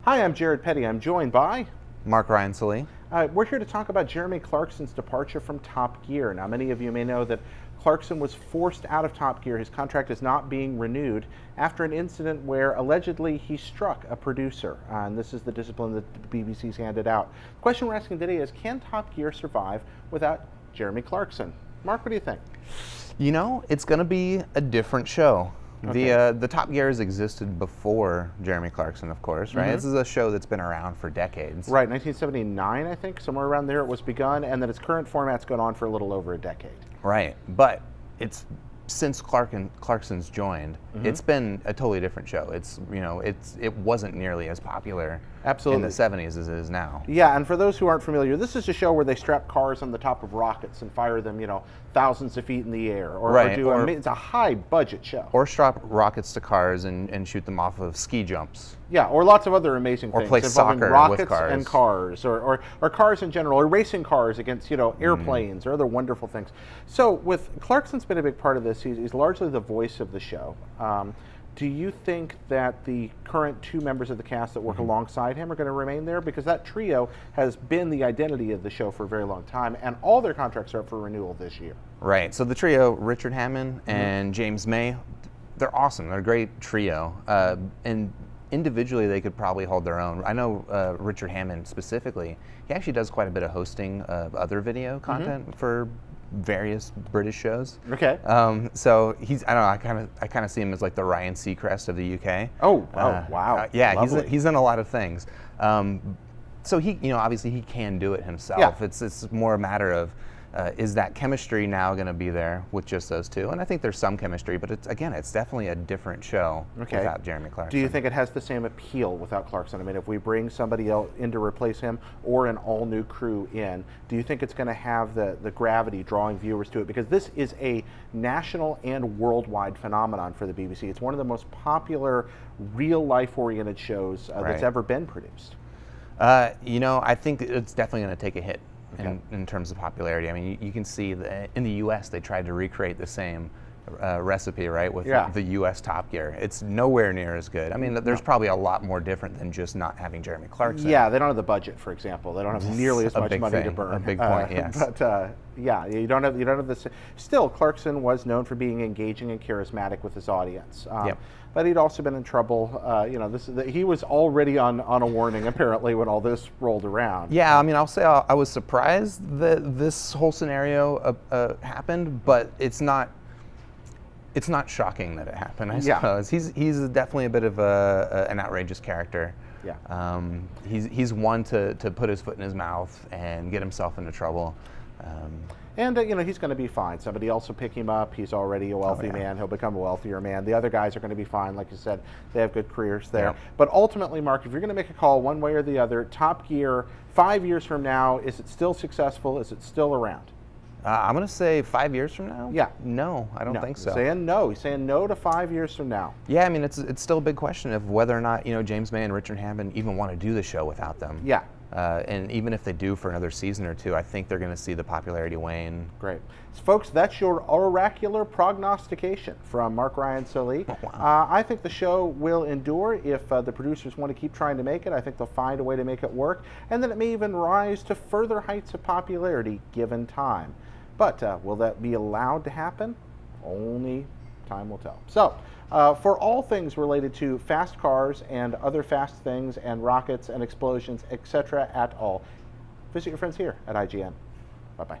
Hi, I'm Jared Petty. I'm joined by Mark Ryan Sully. we're here to talk about Jeremy Clarkson's departure from Top Gear. Now, many of you may know that Clarkson was forced out of Top Gear. His contract is not being renewed after an incident where allegedly he struck a producer. And this is the discipline that the BBC's handed out. The question we're asking today is, can Top Gear survive without Jeremy Clarkson? Mark, what do you think? You know, it's going to be a different show. Okay. The Top Gear has existed before Jeremy Clarkson, of course, right? This is a show that's been around for decades. Right, 1979, I think, somewhere around there it was begun, and then its current format's gone on for a little over a decade. Right, but it's since Clarkson's joined, it's been a totally different show. It wasn't nearly as popular Absolutely. in the 70s as it is now. Yeah, and for those who aren't familiar, this is a show where they strap cars on the top of rockets and fire them, thousands of feet in the air. It's a high-budget show. Or strap rockets to cars and shoot them off of ski jumps. Yeah, or lots of other amazing things. Play involving soccer rockets with cars. and cars, or cars in general, or racing cars against, airplanes or other wonderful things. So with Clarkson's been a big part of this. He's largely the voice of the show. Do you think that the current two members of the cast that work alongside him are going to remain there? Because that trio has been the identity of the show for a very long time, and all their contracts are up for renewal this year. Right. So the trio, Richard Hammond and James May, they're awesome. They're a great trio. And individually, they could probably hold their own. I know Richard Hammond specifically, he actually does quite a bit of hosting of other video content for various British shows. Okay. So I kind of see him as like the Ryan Seacrest of the UK. Oh, wow. Yeah, Lovely. he's in a lot of things. So he, obviously he can do it himself. Yeah. It's more a matter of is that chemistry now going to be there with just those two? And I think there's some chemistry, but it's definitely a different show without Jeremy Clarkson. Do you think it has the same appeal without Clarkson? I mean, if we bring somebody else in to replace him or an all-new crew in, do you think it's going to have the gravity drawing viewers to it? Because this is a national and worldwide phenomenon for the BBC. It's one of the most popular real-life-oriented shows that's ever been produced. I think it's definitely going to take a hit. In terms of popularity. I mean, you can see that in the U.S. they tried to recreate the same recipe, right, with the U.S. Top Gear. It's nowhere near as good. I mean, there's probably a lot more different than just not having Jeremy Clarkson. Yeah, they don't have the budget, for example. They don't have nearly as much money to burn. A big point, yes. But yeah, you don't have this. Still, Clarkson was known for being engaging and charismatic with his audience. But he'd also been in trouble. He was already on a warning apparently when all this rolled around. Yeah, I mean, I'll say I was surprised that this whole scenario happened, but it's not shocking that it happened, I suppose. He's definitely a bit of an outrageous character. Yeah. He's one to put his foot in his mouth and get himself into trouble. And he's going to be fine. Somebody else will pick him up. He's already a wealthy man. He'll become a wealthier man. The other guys are going to be fine. Like you said, they have good careers there. Yep. But ultimately, Mark, if you're going to make a call one way or the other, Top Gear, 5 years from now, is it still successful? Is it still around? I'm going to say 5 years from now? Yeah. No, I don't think so. He's saying no to 5 years from now. Yeah, I mean, it's still a big question of whether or not, James May and Richard Hammond even want to do the show without them. Yeah. And even if they do for another season or two, I think they're going to see the popularity wane. Great. So folks, that's your oracular prognostication from Mark Ryan Sully. Wow. I think the show will endure if the producers want to keep trying to make it. I think they'll find a way to make it work. And then it may even rise to further heights of popularity given time. But will that be allowed to happen? Only time will tell. So, for all things related to fast cars and other fast things and rockets and explosions, etc. at all, visit your friends here at IGN. Bye-bye.